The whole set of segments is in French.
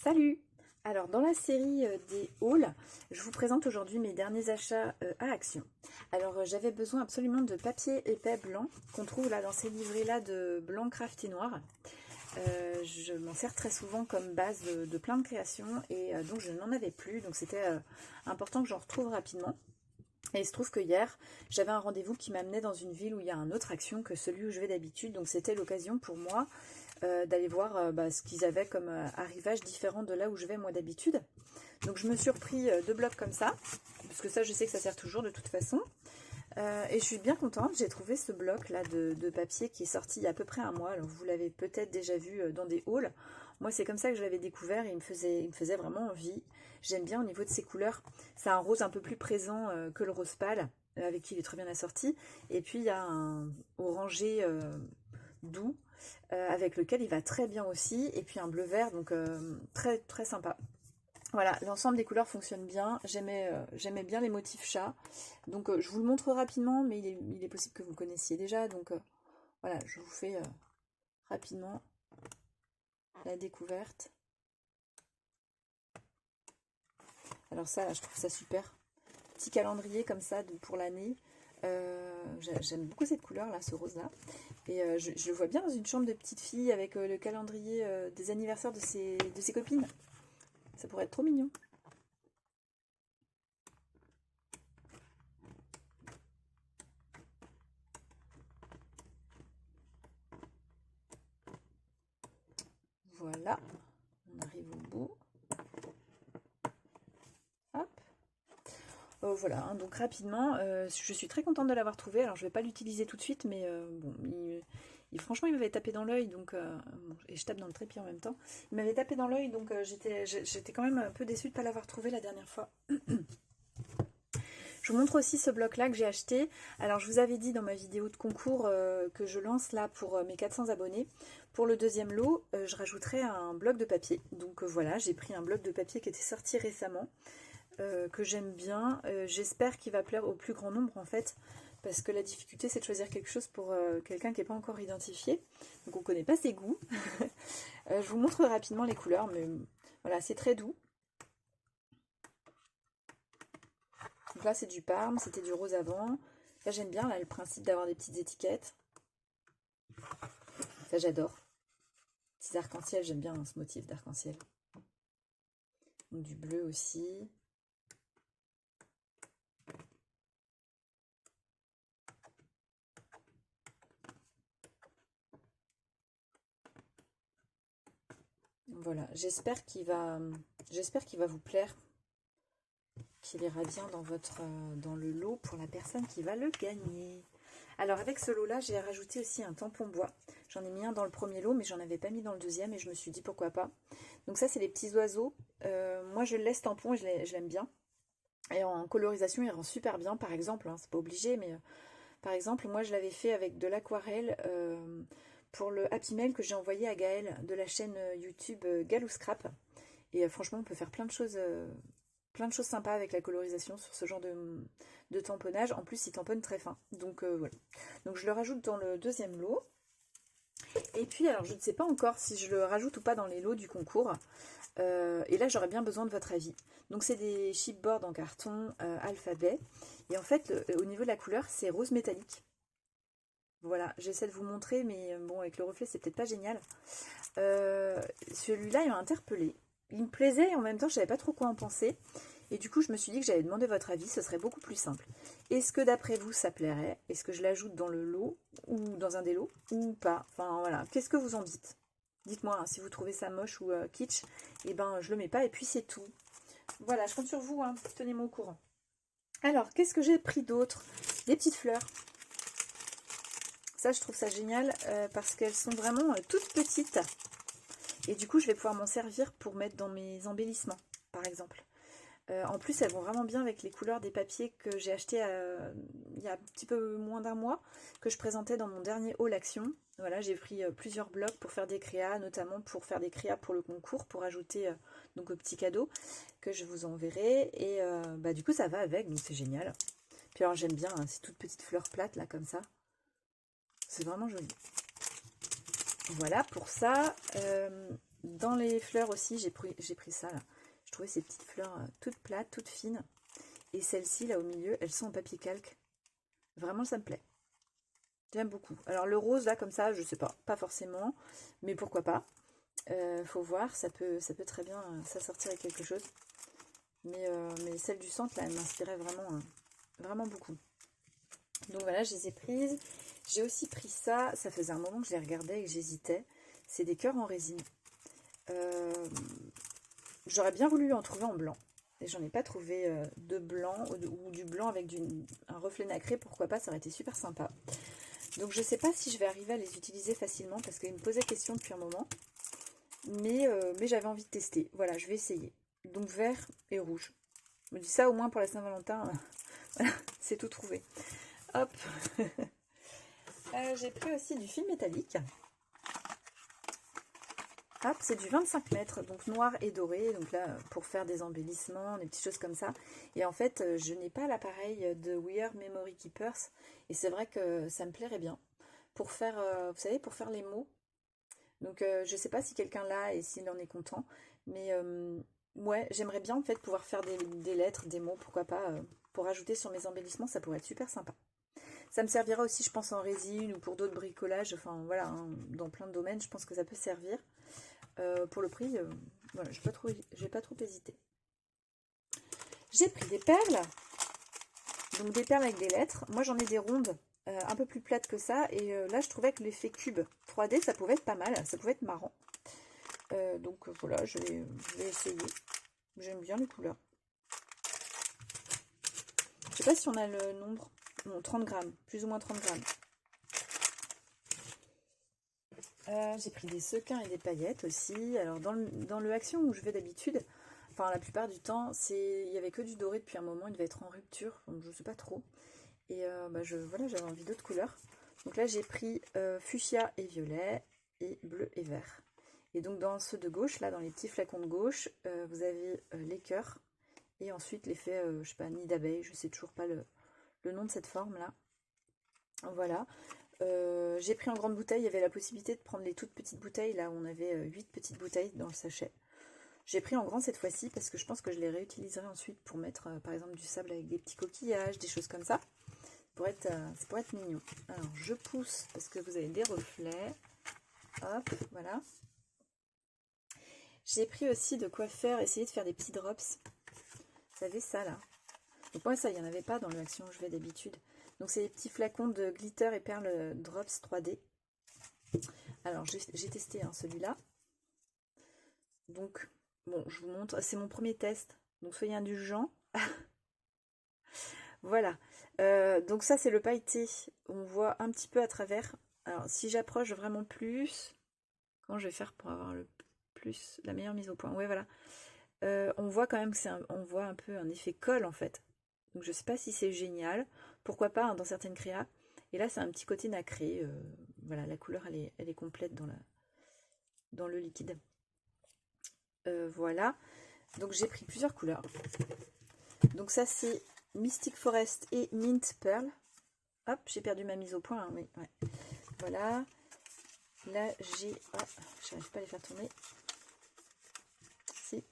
Salut! Alors dans la série des hauls, je vous présente aujourd'hui mes derniers achats à Action. Alors j'avais besoin absolument de papier épais blanc qu'on trouve là dans ces livrets là de blanc craft et noir. Je m'en sers très souvent comme base de plein de créations et donc je n'en avais plus, donc c'était important que j'en retrouve rapidement. Et il se trouve que hier, j'avais un rendez-vous qui m'amenait dans une ville où il y a un autre Action que celui où je vais d'habitude. Donc c'était l'occasion pour moi d'aller voir ce qu'ils avaient comme arrivage différent de là où je vais moi d'habitude. Donc je me suis repris deux blocs comme ça, parce que ça je sais que ça sert toujours de toute façon. Et je suis bien contente, j'ai trouvé ce bloc là de papier qui est sorti il y a à peu près un mois. Alors vous l'avez peut-être déjà vu dans des hauls. Moi c'est comme ça que je l'avais découvert et il me faisait vraiment envie. J'aime bien au niveau de ses couleurs. C'est un rose un peu plus présent que le rose pâle, avec qui il est très bien assorti. Et puis il y a un orangé doux, avec lequel il va très bien aussi. Et puis un bleu vert, donc très très sympa. Voilà, l'ensemble des couleurs fonctionne bien. J'aimais bien les motifs chat. Donc je vous le montre rapidement, mais il est possible que vous le connaissiez déjà. Donc voilà, je vous fais rapidement la découverte. Alors ça, là, je trouve ça super. Petit calendrier comme ça pour l'année. J'aime beaucoup cette couleur là, ce rose là. Et je le vois bien dans une chambre de petite fille avec le calendrier des anniversaires de ses copines. Ça pourrait être trop mignon. Voilà, on arrive au bout. Hop. Voilà, hein, donc rapidement, je suis très contente de l'avoir trouvé. Alors je vais pas l'utiliser tout de suite, mais bon, franchement il m'avait tapé dans l'œil, donc bon, et je tape dans le trépied en même temps. Il m'avait tapé dans l'œil, donc j'étais quand même un peu déçue de ne pas l'avoir trouvé la dernière fois. Je vous montre aussi ce bloc là que j'ai acheté. Alors je vous avais dit dans ma vidéo de concours que je lance là pour mes 400 abonnés. Pour le deuxième lot, je rajouterai un bloc de papier. Donc voilà, j'ai pris un bloc de papier qui était sorti récemment, que j'aime bien. J'espère qu'il va plaire au plus grand nombre en fait, parce que la difficulté c'est de choisir quelque chose pour quelqu'un qui n'est pas encore identifié. Donc on ne connaît pas ses goûts. Je vous montre rapidement les couleurs, mais voilà, c'est très doux. Donc là c'est du Parme, c'était du rose avant. Là j'aime bien là, le principe d'avoir des petites étiquettes. Ça j'adore. Petits arcs-en-ciel, j'aime bien ce motif d'arc-en-ciel. Du bleu aussi. Voilà, j'espère qu'il va vous plaire, qu'il ira bien dans le lot pour la personne qui va le gagner. Alors avec ce lot là, j'ai rajouté aussi un tampon bois. J'en ai mis un dans le premier lot, mais j'en avais pas mis dans le deuxième et je me suis dit pourquoi pas. Donc ça c'est les petits oiseaux. Moi je le laisse tampon et je l'aime bien. Et en colorisation il rend super bien par exemple, hein, c'est pas obligé, mais par exemple moi je l'avais fait avec de l'aquarelle pour le Happy Mail que j'ai envoyé à Gaëlle de la chaîne YouTube Galou Scrap. Et franchement on peut faire plein de choses sympas avec la colorisation sur ce genre de tamponnage. En plus il tamponne très fin, donc voilà. Donc je le rajoute dans le deuxième lot. Et puis alors je ne sais pas encore si je le rajoute ou pas dans les lots du concours. Et là j'aurais bien besoin de votre avis. Donc c'est des chipboards en carton alphabet. Et en fait au niveau de la couleur c'est rose métallique. Voilà, j'essaie de vous montrer, mais bon avec le reflet c'est peut-être pas génial. Celui-là il m'a interpellée. Il me plaisait et en même temps je savais pas trop quoi en penser. Et du coup je me suis dit que j'allais demander votre avis, ce serait beaucoup plus simple. Est-ce que d'après vous ça plairait? Est-ce que je l'ajoute dans le lot ou dans un des lots ou pas? Enfin voilà, qu'est-ce que vous en dites? Dites-moi hein, si vous trouvez ça moche ou kitsch, et ben je le mets pas et puis c'est tout. Voilà, je compte sur vous, hein, tenez-moi au courant. Alors, qu'est-ce que j'ai pris d'autre? Des petites fleurs. Ça, je trouve ça génial parce qu'elles sont vraiment toutes petites. Et du coup, je vais pouvoir m'en servir pour mettre dans mes embellissements, par exemple. En plus, elles vont vraiment bien avec les couleurs des papiers que j'ai achetés il y a un petit peu moins d'un mois, que je présentais dans mon dernier haul Action. Voilà, j'ai pris plusieurs blocs pour faire des créas, notamment pour faire des créas pour le concours, pour ajouter donc au petit cadeau que je vous enverrai. Et bah, du coup, ça va avec, donc c'est génial. Puis alors, j'aime bien hein, ces toutes petites fleurs plates, là, comme ça. C'est vraiment joli. Voilà pour ça. Dans les fleurs aussi, j'ai pris ça là. Je trouvais ces petites fleurs toutes plates, toutes fines. Et celles-ci là au milieu, elles sont en papier calque. Vraiment, ça me plaît. J'aime beaucoup. Alors le rose là comme ça, je sais pas forcément, mais pourquoi pas. Faut voir, ça peut très bien s'assortir avec quelque chose. Mais celle du centre là, elle m'inspirait vraiment beaucoup. Donc voilà, je les ai prises. J'ai aussi pris ça, ça faisait un moment que je les regardais et que j'hésitais. C'est des cœurs en résine. J'aurais bien voulu en trouver en blanc. Et j'en ai pas trouvé de blanc ou du blanc avec un reflet nacré. Pourquoi pas, ça aurait été super sympa. Donc je sais pas si je vais arriver à les utiliser facilement parce qu'ils me posaient question depuis un moment. Mais j'avais envie de tester. Voilà, je vais essayer. Donc vert et rouge. Je me dis ça au moins pour la Saint-Valentin. Voilà, c'est tout trouvé. Hop. J'ai pris aussi du fil métallique. Hop, c'est du 25 mètres, donc noir et doré. Donc là, pour faire des embellissements, des petites choses comme ça. Et en fait, je n'ai pas l'appareil de We Are Memory Keepers. Et c'est vrai que ça me plairait bien. Pour faire, vous savez, pour faire les mots. Donc, je ne sais pas si quelqu'un l'a et s'il en est content. Mais ouais, j'aimerais bien en fait pouvoir faire des lettres, des mots, pourquoi pas. Pour ajouter sur mes embellissements, ça pourrait être super sympa. Ça me servira aussi, je pense, en résine ou pour d'autres bricolages. Enfin, voilà, hein, dans plein de domaines, je pense que ça peut servir. Pour le prix, voilà, j'ai pas trop hésité. J'ai pris des perles. Donc des perles avec des lettres. Moi, j'en ai des rondes un peu plus plates que ça. Et là, je trouvais que l'effet cube 3D, ça pouvait être pas mal. Ça pouvait être marrant. Donc voilà, je vais essayer. J'aime bien les couleurs. Je sais pas si on a le nombre. Non, 30 grammes. Plus ou moins 30 grammes. J'ai pris des sequins et des paillettes aussi. Alors dans le Action où je vais d'habitude, enfin la plupart du temps, il y avait que du doré depuis un moment, il devait être en rupture, donc je sais pas trop. Et voilà, j'avais envie d'autres couleurs. Donc là j'ai pris fuchsia et violet et bleu et vert. Et donc dans ceux de gauche, là dans les petits flacons de gauche, vous avez les cœurs et ensuite l'effet, je sais pas, nid d'abeille, je sais toujours pas le nom de cette forme là. Voilà. J'ai pris en grande bouteille, il y avait la possibilité de prendre les toutes petites bouteilles, là où on avait 8 petites bouteilles dans le sachet. J'ai pris en grand cette fois-ci parce que je pense que je les réutiliserai ensuite pour mettre par exemple du sable avec des petits coquillages, des choses comme ça. Ça pourrait être mignon. Alors je pousse parce que vous avez des reflets. Hop, voilà. J'ai pris aussi de quoi essayer de faire des petits drops. Vous savez ça là. Donc moi ça, il n'y en avait pas dans le Action où je vais d'habitude. Donc c'est des petits flacons de glitter et perles drops 3D. Alors j'ai testé celui-là. Donc bon, je vous montre, c'est mon premier test. Donc soyez indulgents. Voilà. Donc ça c'est le pailleté. On voit un petit peu à travers. Alors si j'approche vraiment plus, comment je vais faire pour avoir la meilleure mise au point? Ouais voilà. On voit quand même que on voit un peu un effet colle en fait. Donc je sais pas si c'est génial. Pourquoi pas hein, dans certaines créas. Et là c'est un petit côté nacré. Voilà, la couleur elle est complète dans le liquide. Voilà. Donc j'ai pris plusieurs couleurs. Donc ça c'est Mystic Forest et Mint Pearl. Hop, j'ai perdu ma mise au point. Hein, oui, ouais. Voilà. Là j'ai... Oh, j'arrive pas à les faire tourner. Si.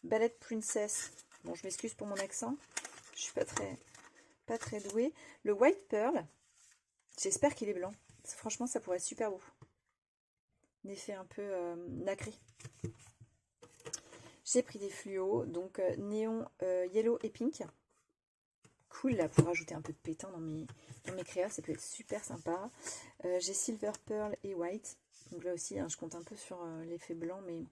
Ballet Princess. Bon, je m'excuse pour mon accent. Je suis pas très douée. Le White Pearl. J'espère qu'il est blanc. Franchement, ça pourrait être super beau. Un effet un peu nacré. J'ai pris des fluos. Donc, néon, yellow et pink. Cool, là, pour ajouter un peu de pétant dans mes créas. Ça peut être super sympa. J'ai silver, pearl et white. Donc là aussi, hein, je compte un peu sur l'effet blanc, mais...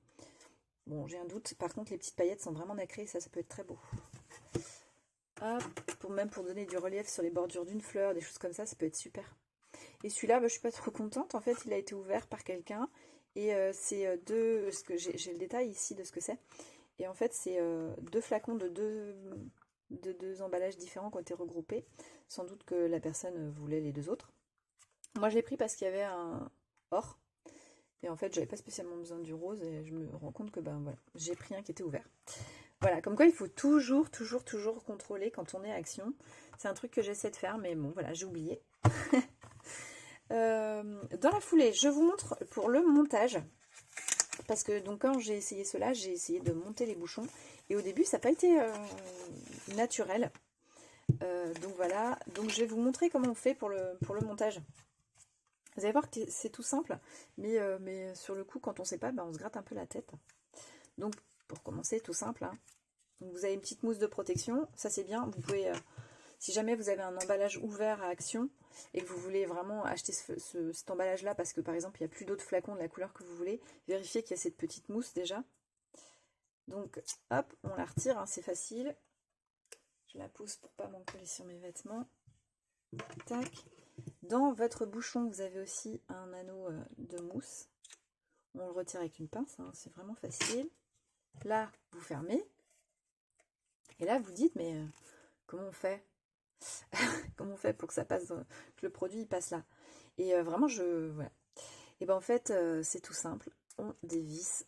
Bon, j'ai un doute. Par contre, les petites paillettes sont vraiment nacrées. Ça peut être très beau. Hop, même pour donner du relief sur les bordures d'une fleur, des choses comme ça, ça peut être super. Et celui-là, je suis pas trop contente. En fait, il a été ouvert par quelqu'un. Et c'est deux... J'ai le détail ici de ce que c'est. Et en fait, c'est deux flacons de deux emballages différents qui ont été regroupés. Sans doute que la personne voulait les deux autres. Moi, je l'ai pris parce qu'il y avait un or. Et en fait, j'avais pas spécialement besoin du rose et je me rends compte que voilà, j'ai pris un qui était ouvert. Voilà, comme quoi il faut toujours contrôler quand on est à Action. C'est un truc que j'essaie de faire, mais bon, voilà, j'ai oublié. Dans la foulée, je vous montre pour le montage. parce que donc quand j'ai essayé cela, j'ai essayé de monter les bouchons. Et au début, ça n'a pas été naturel. Donc voilà, donc je vais vous montrer comment on fait pour le montage. Vous allez voir que c'est tout simple, mais sur le coup, quand on ne sait pas, on se gratte un peu la tête. Donc pour commencer, tout simple, hein. Donc, vous avez une petite mousse de protection, ça c'est bien. Vous pouvez, si jamais vous avez un emballage ouvert à Action et que vous voulez vraiment acheter cet emballage-là parce que par exemple il n'y a plus d'autres flacons de la couleur que vous voulez, vérifiez qu'il y a cette petite mousse déjà. Donc hop, on la retire, hein, c'est facile. Je la pousse pour pas m'en coller sur mes vêtements. Tac. Dans votre bouchon, vous avez aussi un anneau de mousse. On le retire avec une pince, hein, c'est vraiment facile. Là, vous fermez. Et là, vous dites, mais comment on fait? Comment on fait pour que ça passe, que le produit il passe là? Et vraiment, voilà. Et ben en fait, c'est tout simple. On dévisse,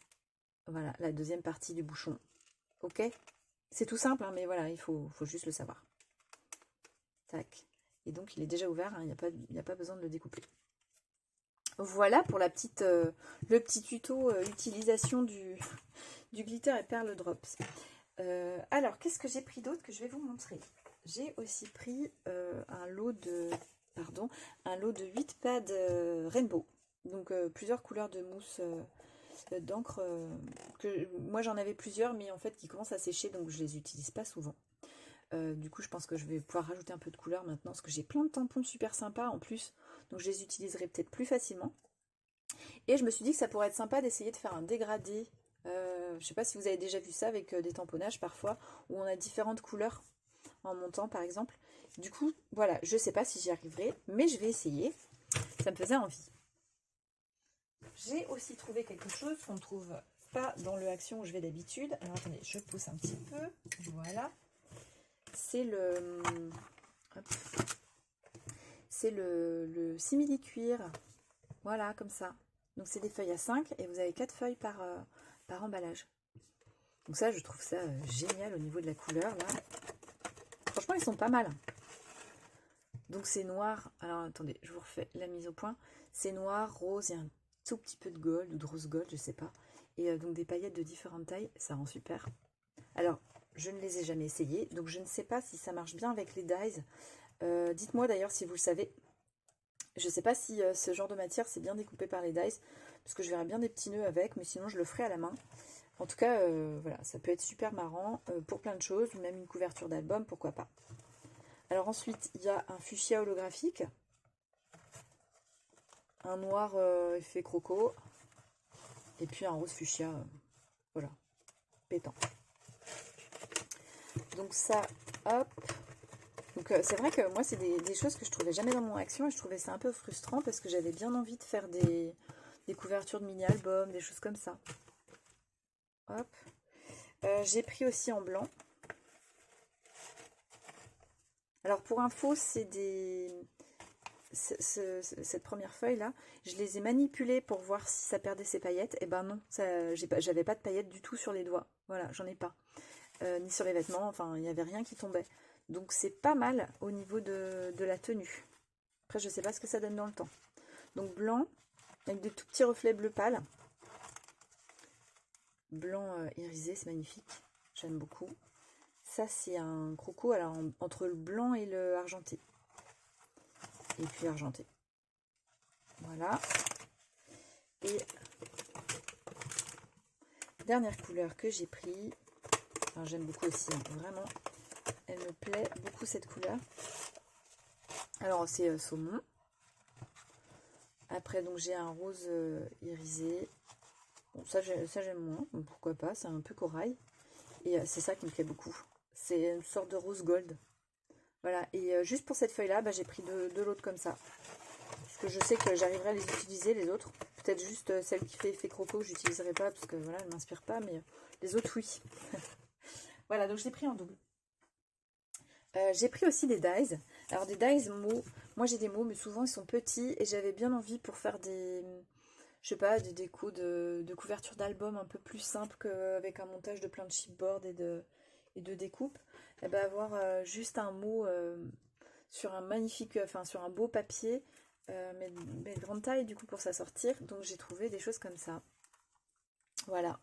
voilà, la deuxième partie du bouchon. Ok? C'est tout simple, hein, mais voilà, il faut juste le savoir. Tac. Et donc, il est déjà ouvert, hein, il n'y a pas besoin de le découper. Voilà pour le petit tuto utilisation du glitter et perle drops. Alors, qu'est-ce que j'ai pris d'autre que je vais vous montrer? J'ai aussi pris un lot de 8 pads rainbow. Donc, plusieurs couleurs de mousse d'encre. Moi, j'en avais plusieurs, mais en fait, qui commencent à sécher, donc je les utilise pas souvent. Du coup, je pense que je vais pouvoir rajouter un peu de couleur maintenant, parce que j'ai plein de tampons super sympas en plus, donc je les utiliserai peut-être plus facilement. Et je me suis dit que ça pourrait être sympa d'essayer de faire un dégradé. Je sais pas si vous avez déjà vu ça avec des tamponnages parfois, où on a différentes couleurs en montant par exemple. Du coup, voilà, je sais pas si j'y arriverai, mais je vais essayer. Ça me faisait envie. J'ai aussi trouvé quelque chose qu'on ne trouve pas dans le Action où je vais d'habitude. Alors attendez, je pousse un petit peu. Voilà. C'est le simili-cuir. Voilà, comme ça. Donc c'est des feuilles à 5 et vous avez 4 feuilles par emballage. Donc ça, je trouve ça génial au niveau de la couleur, là. Franchement, ils sont pas mal. Donc c'est noir. Alors attendez, je vous refais la mise au point. C'est noir, rose et un tout petit peu de gold ou de rose gold, je sais pas. Et donc des paillettes de différentes tailles, ça rend super. Alors, je ne les ai jamais essayées, donc je ne sais pas si ça marche bien avec les dies. Dites-moi d'ailleurs si vous le savez. Je ne sais pas si ce genre de matière c'est bien découpé par les dies, parce que je verrais bien des petits nœuds avec, mais sinon je le ferai à la main. En tout cas, voilà, ça peut être super marrant pour plein de choses, même une couverture d'album, pourquoi pas. Alors ensuite, il y a un fuchsia holographique, un noir effet croco, et puis un rose fuchsia, voilà, pétant. Donc ça, hop. Donc c'est vrai que moi, c'est des choses que je trouvais jamais dans mon Action, et je trouvais ça un peu frustrant, parce que j'avais bien envie de faire des couvertures de mini-albums, des choses comme ça. Hop. J'ai pris aussi en blanc. Alors pour info, c'est cette première feuille là, je les ai manipulées pour voir si ça perdait ses paillettes. Et ben non, j'avais pas de paillettes du tout sur les doigts. Voilà, j'en ai pas. Ni sur les vêtements, enfin il n'y avait rien qui tombait. Donc c'est pas mal au niveau de la tenue. Après je sais pas ce que ça donne dans le temps. Donc blanc, avec des tout petits reflets bleu pâle. Blanc irisé, c'est magnifique. J'aime beaucoup. Ça, c'est un croco, alors entre le blanc et le argenté. Et puis argenté. Voilà. Et dernière couleur que j'ai pris. J'aime beaucoup aussi, hein, vraiment. Elle me plaît beaucoup cette couleur. Alors, c'est saumon. Après, donc j'ai un rose irisé. Bon, ça j'aime moins, donc pourquoi pas, c'est un peu corail. Et c'est ça qui me plaît beaucoup. C'est une sorte de rose gold. Voilà, et juste pour cette feuille-là, j'ai pris deux lots comme ça. Parce que je sais que j'arriverai à les utiliser, les autres. Peut-être juste celle qui fait effet croco, je n'utiliserai pas, parce que voilà, elle ne m'inspire pas, mais les autres, oui. Voilà, donc je l'ai pris en double. J'ai pris aussi des dies. Alors des dies mots, moi j'ai des mots, mais souvent ils sont petits, et j'avais bien envie pour faire des... Je sais pas, des décos de couverture d'album un peu plus simple qu'avec un montage de plein de chipboard et de découpe. Et avoir juste un mot sur un magnifique, enfin sur un beau papier, mais de grande taille du coup pour s'assortir. Donc j'ai trouvé des choses comme ça. Voilà.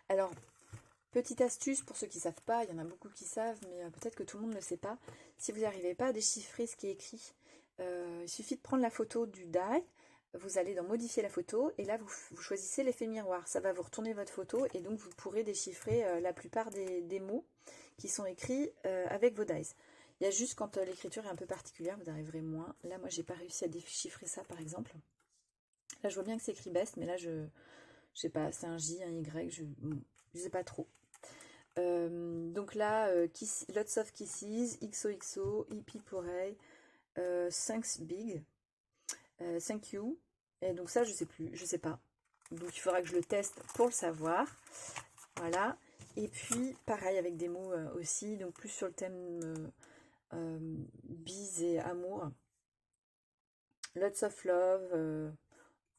Alors, petite astuce pour ceux qui ne savent pas, il y en a beaucoup qui savent, mais peut-être que tout le monde ne le sait pas. Si vous n'arrivez pas à déchiffrer ce qui est écrit, il suffit de prendre la photo du die, vous allez dans modifier la photo, et là vous choisissez l'effet miroir. Ça va vous retourner votre photo, et donc vous pourrez déchiffrer la plupart des mots qui sont écrits avec vos dies. Il y a juste quand l'écriture est un peu particulière, vous arriverez moins. Là, moi, j'ai pas réussi à déchiffrer ça, par exemple. Là, je vois bien que c'est écrit best, mais là, je sais pas, c'est un J, un Y, je sais pas trop. Donc là, Lots of Kisses, XOXO, Hippie Porey, Thanks Big, Thank You. Et donc ça, je sais plus, je sais pas. Donc il faudra que je le teste pour le savoir. Voilà. Et puis, pareil avec des mots aussi, donc plus sur le thème bise et amour. Lots of Love,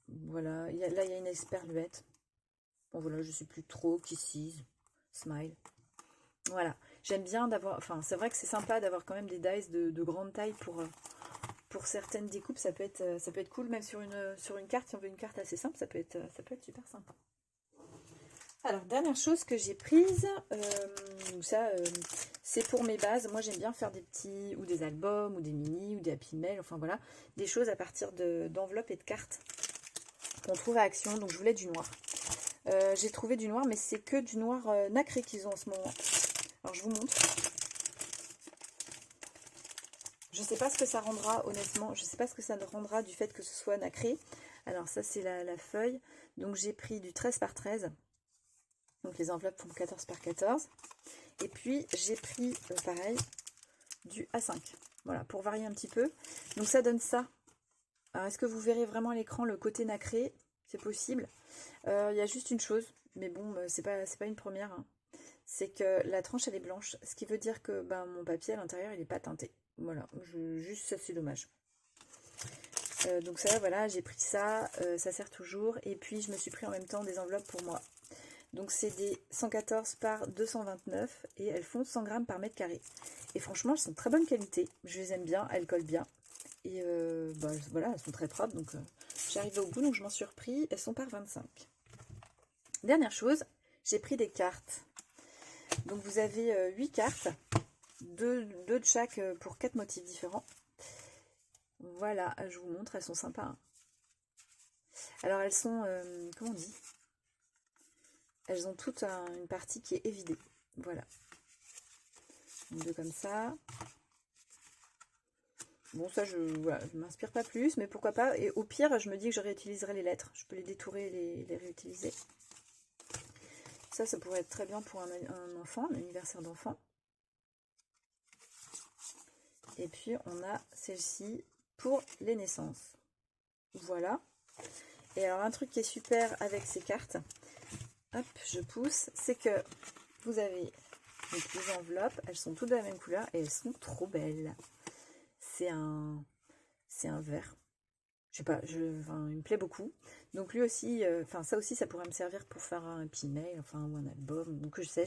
voilà. Là, il y a une esperluette. Bon, voilà, je sais plus trop. Kisses, Smile. Voilà. J'aime bien d'avoir... Enfin, c'est vrai que c'est sympa d'avoir quand même des dice de grande taille pour certaines découpes. Ça peut être cool, même sur une carte. Si on veut une carte assez simple, ça peut être super sympa. Alors, dernière chose que j'ai prise, c'est pour mes bases. Moi, j'aime bien faire des petits, ou des albums, ou des mini, ou des happy mail, enfin voilà, des choses à partir d'enveloppes et de cartes qu'on trouve à Action. Donc, je voulais du noir. J'ai trouvé du noir, mais c'est que du noir nacré qu'ils ont en ce moment. Alors, je vous montre. Je ne sais pas ce que ça rendra, honnêtement. Je ne sais pas ce que ça rendra du fait que ce soit nacré. Alors, ça, c'est la feuille. Donc, j'ai pris du 13 par 13. Donc les enveloppes font 14 par 14. Et puis j'ai pris, pareil, du A5. Voilà, pour varier un petit peu. Donc ça donne ça. Alors est-ce que vous verrez vraiment à l'écran le côté nacré? C'est possible. Il y a juste une chose, mais bon, c'est pas une première. Hein. C'est que la tranche, elle est blanche. Ce qui veut dire que mon papier à l'intérieur, il n'est pas teinté. Voilà, juste ça, c'est dommage. Donc ça, voilà, j'ai pris ça. Ça sert toujours. Et puis je me suis pris en même temps des enveloppes pour moi. Donc c'est des 114 par 229 et elles font 100 grammes par mètre carré. Et franchement, elles sont de très bonne qualité. Je les aime bien, elles collent bien. Et voilà, elles sont très propres. Donc j'arrive au bout, donc je m'en suis repris. Elles sont par 25. Dernière chose, j'ai pris des cartes. Donc vous avez 8 cartes, 2 de chaque pour 4 motifs différents. Voilà, je vous montre, elles sont sympas. Hein. Alors elles sont, comment on dit ? Elles ont toute une partie qui est évidée. Voilà. Deux comme ça. Bon, ça, je ne m'inspire pas plus, mais pourquoi pas. Et au pire, je me dis que je réutiliserai les lettres. Je peux les détourer et les réutiliser. Ça pourrait être très bien pour un enfant, un anniversaire d'enfant. Et puis, on a celle-ci pour les naissances. Voilà. Et alors, un truc qui est super avec ces cartes, hop, je pousse, c'est que vous avez les enveloppes, elles sont toutes de la même couleur et elles sont trop belles. C'est un vert. Je sais pas, il me plaît beaucoup. Donc lui aussi, ça aussi, ça pourrait me servir pour faire un happy mail, ou un album, ou que je sais,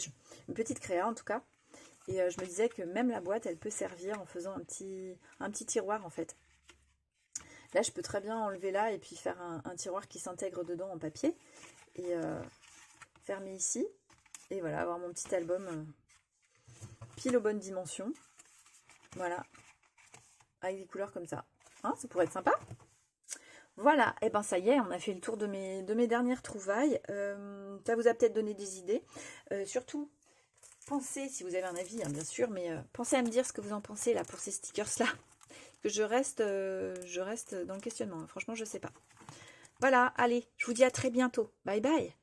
une petite créa en tout cas. Et je me disais que même la boîte, elle peut servir en faisant un petit tiroir en fait. Là, je peux très bien enlever là et puis faire un tiroir qui s'intègre dedans en papier. Et fermer ici. Et voilà, avoir mon petit album pile aux bonnes dimensions. Voilà. Avec des couleurs comme ça. Hein, ça pourrait être sympa. Voilà, et ça y est, on a fait le tour de mes dernières trouvailles. Ça vous a peut-être donné des idées. Surtout, pensez, si vous avez un avis, hein, bien sûr, mais pensez à me dire ce que vous en pensez là pour ces stickers-là. Que je reste dans le questionnement. Franchement, je sais pas. Voilà, allez, je vous dis à très bientôt. Bye bye.